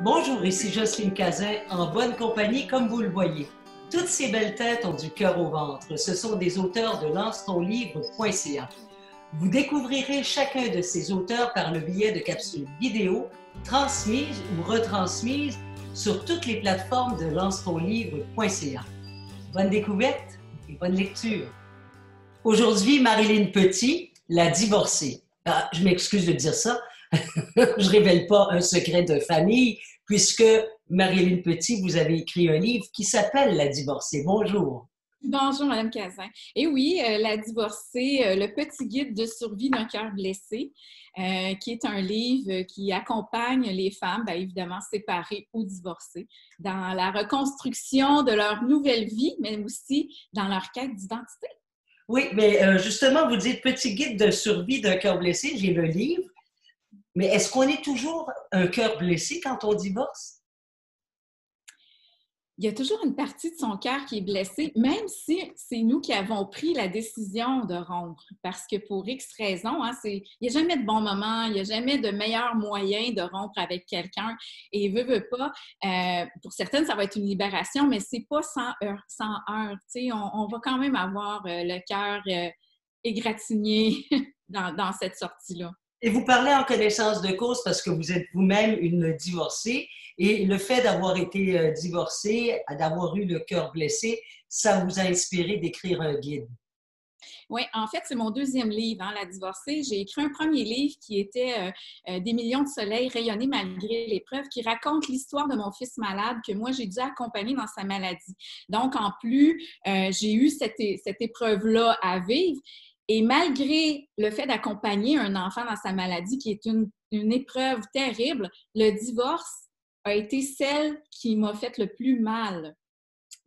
Bonjour, ici Jocelyne Cazin, en bonne compagnie comme vous le voyez. Toutes ces belles têtes ont du cœur au ventre. Ce sont des auteurs de lancetonlivre.ca. Vous découvrirez chacun de ces auteurs par le biais de capsules vidéo transmises ou retransmises sur toutes les plateformes de lancetonlivre.ca. Bonne découverte et bonne lecture. Aujourd'hui, Marilyn Petit, la divorcée. Je m'excuse de dire ça. Je ne révèle pas un secret de famille, puisque Marilyn Petit, vous avez écrit un livre qui s'appelle La divorcée. Bonjour. Bonjour, Madame Cazin. Et oui, La divorcée, le petit guide de survie d'un cœur blessé, qui est un livre qui accompagne les femmes, bien évidemment séparées ou divorcées, dans la reconstruction de leur nouvelle vie, mais aussi dans leur quête d'identité. Oui, mais justement, vous dites petit guide de survie d'un cœur blessé, j'ai le livre, mais est-ce qu'on est toujours un cœur blessé quand on divorce? Il y a toujours une partie de son cœur qui est blessée, même si c'est nous qui avons pris la décision de rompre. Parce que pour X raisons, il n'y a jamais de bon moment, il n'y a jamais de meilleur moyen de rompre avec quelqu'un. Et veut pas, pour certaines, ça va être une libération, mais c'est pas sans heurts. Sans heurts. On va quand même avoir le cœur égratigné dans cette sortie-là. Et vous parlez en connaissance de cause parce que vous êtes vous-même une divorcée et le fait d'avoir été divorcée, d'avoir eu le cœur blessé, ça vous a inspiré d'écrire un guide. Oui, en fait, c'est mon deuxième livre, La divorcée. J'ai écrit un premier livre qui était Des millions de soleils rayonnés malgré l'épreuve, qui raconte l'histoire de mon fils malade que moi, j'ai dû accompagner dans sa maladie. Donc, en plus, j'ai eu cette épreuve-là à vivre. Et malgré le fait d'accompagner un enfant dans sa maladie, qui est une épreuve terrible, le divorce a été celle qui m'a fait le plus mal.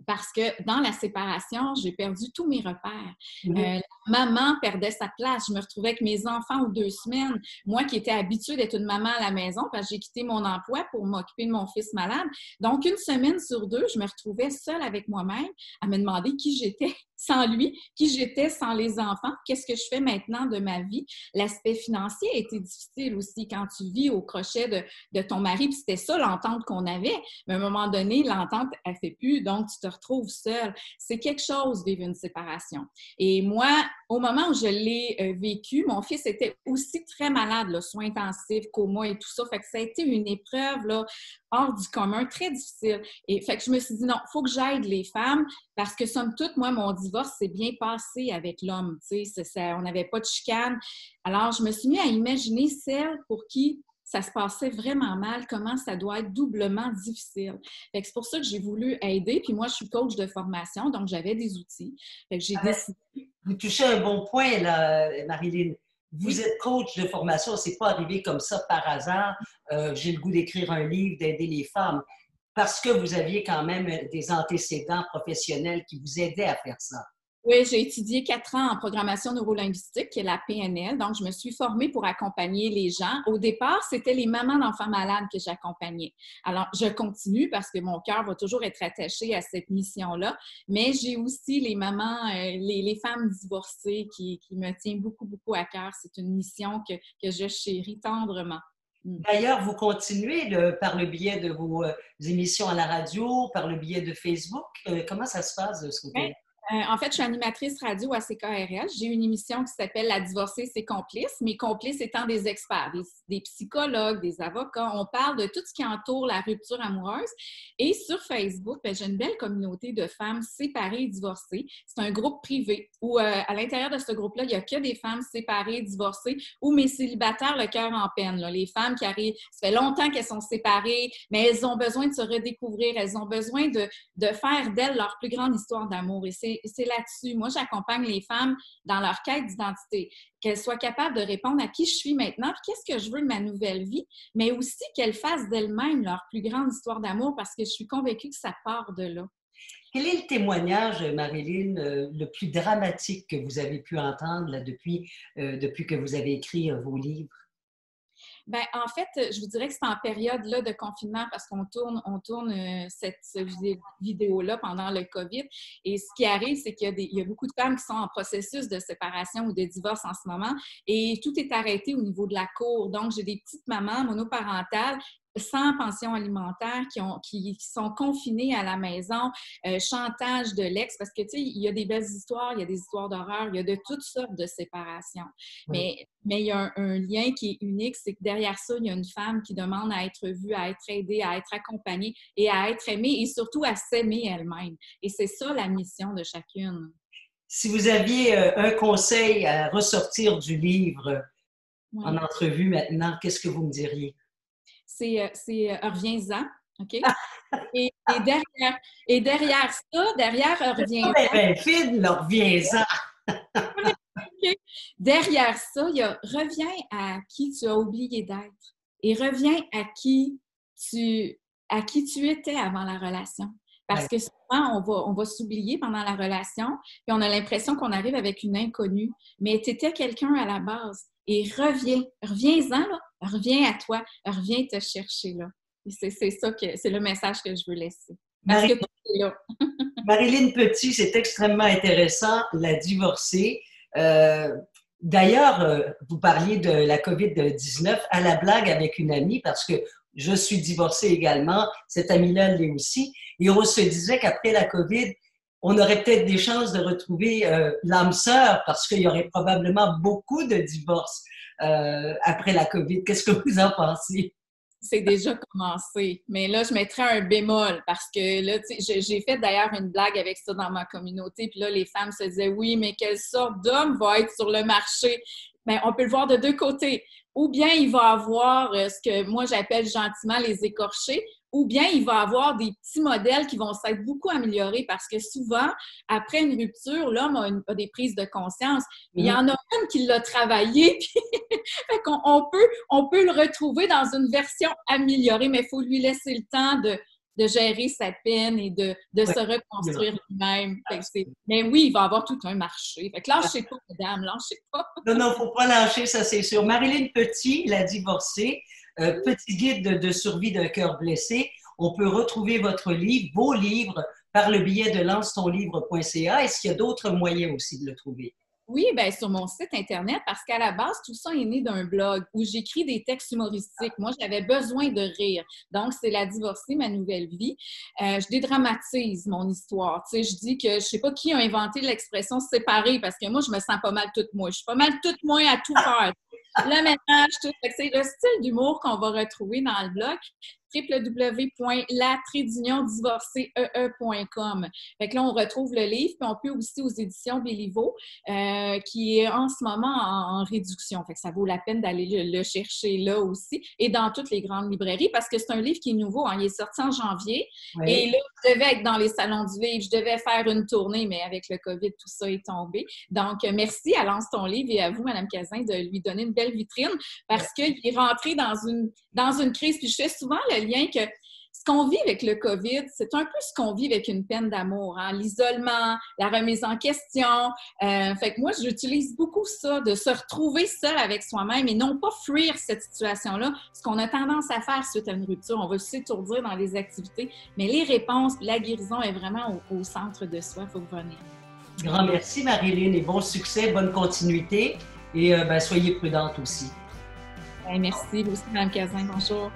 Parce que dans la séparation, j'ai perdu tous mes repères. La maman perdait sa place. Je me retrouvais avec mes enfants aux 2 semaines. Moi qui étais habituée d'être une maman à la maison parce que j'ai quitté mon emploi pour m'occuper de mon fils malade. Donc, 1 semaine sur 2, je me retrouvais seule avec moi-même à me demander qui j'étais sans lui, qui j'étais sans les enfants, qu'est-ce que je fais maintenant de ma vie. L'aspect financier a été difficile aussi quand tu vis au crochet de ton mari. Puis c'était ça l'entente qu'on avait. Mais à un moment donné, l'entente, elle ne fait plus, donc tu te retrouves seule. C'est quelque chose, vivre une séparation. Et moi, au moment où je l'ai vécu, mon fils était aussi très malade, là, soins intensifs, coma et tout ça. Fait que ça a été une épreuve là, hors du commun, très difficile. Et fait que je me suis dit, non, il faut que j'aide les femmes parce que, somme toute, moi, mon divorce s'est bien passé avec l'homme. Tu sais, on n'avait pas de chicane. Alors, je me suis mis à imaginer celles pour qui ça se passait vraiment mal, comment ça doit être doublement difficile. Fait que c'est pour ça que j'ai voulu aider. Puis moi, je suis coach de formation, donc j'avais des outils. Fait que j'ai décidé... Vous touchez un bon point, là, Marilyn. Vous Oui. êtes coach de formation, c'est pas arrivé comme ça par hasard. J'ai le goût d'écrire un livre, d'aider les femmes, parce que vous aviez quand même des antécédents professionnels qui vous aidaient à faire ça. Oui, j'ai étudié 4 ans en programmation neurolinguistique, qui est la PNL. Donc, je me suis formée pour accompagner les gens. Au départ, c'était les mamans d'enfants malades que j'accompagnais. Alors, je continue parce que mon cœur va toujours être attaché à cette mission-là. Mais j'ai aussi les mamans, les femmes divorcées qui me tiennent beaucoup, beaucoup à cœur. C'est une mission que je chéris tendrement. D'ailleurs, vous continuez par le biais de vos émissions à la radio, par le biais de Facebook. Comment ça se passe de ce Ouais. côté-là? En fait, je suis animatrice radio à CKRL. J'ai une émission qui s'appelle La divorcée, ses complices. Mes complices étant des experts, des psychologues, des avocats. On parle de tout ce qui entoure la rupture amoureuse. Et sur Facebook, j'ai une belle communauté de femmes séparées et divorcées. C'est un groupe privé où, à l'intérieur de ce groupe-là, il n'y a que des femmes séparées, divorcées ou mes célibataires, le cœur en peine. Là. Les femmes qui arrivent, ça fait longtemps qu'elles sont séparées, mais elles ont besoin de se redécouvrir. Elles ont besoin de faire d'elles leur plus grande histoire d'amour. Et c'est là-dessus. Moi, j'accompagne les femmes dans leur quête d'identité, qu'elles soient capables de répondre à qui je suis maintenant, puis qu'est-ce que je veux de ma nouvelle vie, mais aussi qu'elles fassent d'elles-mêmes leur plus grande histoire d'amour parce que je suis convaincue que ça part de là. Quel est le témoignage, Marilyn, le plus dramatique que vous avez pu entendre là, depuis que vous avez écrit vos livres? Ben, en fait, je vous dirais que c'est en période là, de confinement parce qu'on tourne cette vidéo-là pendant le COVID. Et ce qui arrive, c'est qu'il y a beaucoup de femmes qui sont en processus de séparation ou de divorce en ce moment et tout est arrêté au niveau de la cour. Donc, j'ai des petites mamans monoparentales sans pension alimentaire, qui sont confinés à la maison, chantage de l'ex, parce que, tu sais, il y a des belles histoires, il y a des histoires d'horreur, il y a de toutes sortes de séparations. Oui. Mais il y a un lien qui est unique, c'est que derrière ça, il y a une femme qui demande à être vue, à être aidée, à être accompagnée et à être aimée et surtout à s'aimer elle-même. Et c'est ça la mission de chacune. Si vous aviez un conseil à ressortir du livre en Oui. entrevue maintenant, qu'est-ce que vous me diriez? Reviens-en, OK? Et derrière ça, derrière reviens-en, Ben, Phil, là, reviens-en. OK? Derrière ça, il y a reviens à qui tu as oublié d'être et reviens à qui tu étais avant la relation. Parce Ouais. que souvent, on va s'oublier pendant la relation, puis on a l'impression qu'on arrive avec une inconnue. Mais tu étais quelqu'un à la base. Et reviens-en, là, reviens à toi, reviens te chercher là. Et c'est ça c'est le message que je veux laisser. Parce que tout est là. Marilyn Petit, c'est extrêmement intéressant, la divorcée. Euh, D'ailleurs, vous parliez de la COVID-19 à la blague avec une amie parce que je suis divorcée également, cette amie-là l'est aussi, et on se disait qu'après la COVID, on aurait peut-être des chances de retrouver l'âme sœur parce qu'il y aurait probablement beaucoup de divorces après la COVID. Qu'est-ce que vous en pensez? C'est déjà commencé. Mais là, je mettrais un bémol parce que là, tu sais, j'ai fait d'ailleurs une blague avec ça dans ma communauté. Puis là, les femmes se disaient, oui, mais quelle sorte d'homme va être sur le marché? Bien, on peut le voir de deux côtés. Ou bien il va avoir ce que moi j'appelle gentiment les écorchés, ou bien il va avoir des petits modèles qui vont s'être beaucoup améliorés parce que souvent, après une rupture, l'homme a des prises de conscience. Il y en a une qui l'a travaillé, puis fait qu'on on peut le retrouver dans une version améliorée, mais il faut lui laisser le temps de gérer sa peine et de Ouais. se reconstruire lui-même. Mais oui, il va avoir tout un marché. Fait que lâchez pas, madame, lâchez pas. Non, non, faut pas lâcher, ça c'est sûr. Marilyn Petit, la divorcée, petit guide de survie d'un cœur blessé. On peut retrouver votre livre, vos livres, par le biais de lance-ton-livre.ca. Est-ce qu'il y a d'autres moyens aussi de le trouver? Oui, bien sur mon site Internet, parce qu'à la base, tout ça est né d'un blog où j'écris des textes humoristiques. Moi, j'avais besoin de rire. Donc, c'est La divorcée, ma nouvelle vie. Je dédramatise mon histoire. Tu sais, je dis que je ne sais pas qui a inventé l'expression séparée, parce que moi, je me sens pas mal toute moi. Je suis pas mal toute moi à tout faire. Le ménage, tout. C'est le style d'humour qu'on va retrouver dans le blog www.la-divorcée.com. Fait que là, on retrouve le livre, puis on peut aussi aux éditions Béliveau, qui est en ce moment en réduction. Fait que ça vaut la peine d'aller le chercher là aussi et dans toutes les grandes librairies parce que c'est un livre qui est nouveau. Hein. Il est sorti en janvier et là, je devais être dans les salons du livre, je devais faire une tournée, mais avec le COVID, tout ça est tombé. Donc, merci à Lance ton livre et à vous, Mme Cazin, de lui donner une belle vitrine parce qu'il est rentré dans une crise. Puis je fais souvent le lien que ce qu'on vit avec le COVID, c'est un peu ce qu'on vit avec une peine d'amour, hein? L'isolement, la remise en question. Fait que moi, j'utilise beaucoup ça, de se retrouver seul avec soi-même et non pas fuir cette situation-là, ce qu'on a tendance à faire suite à une rupture. On va s'étourdir dans les activités, mais les réponses, la guérison est vraiment au centre de soi. Il faut revenir. Grand merci, Marilyn, et bon succès, bonne continuité, et soyez prudente aussi. Merci, vous aussi, Mme Cazin. Bonjour.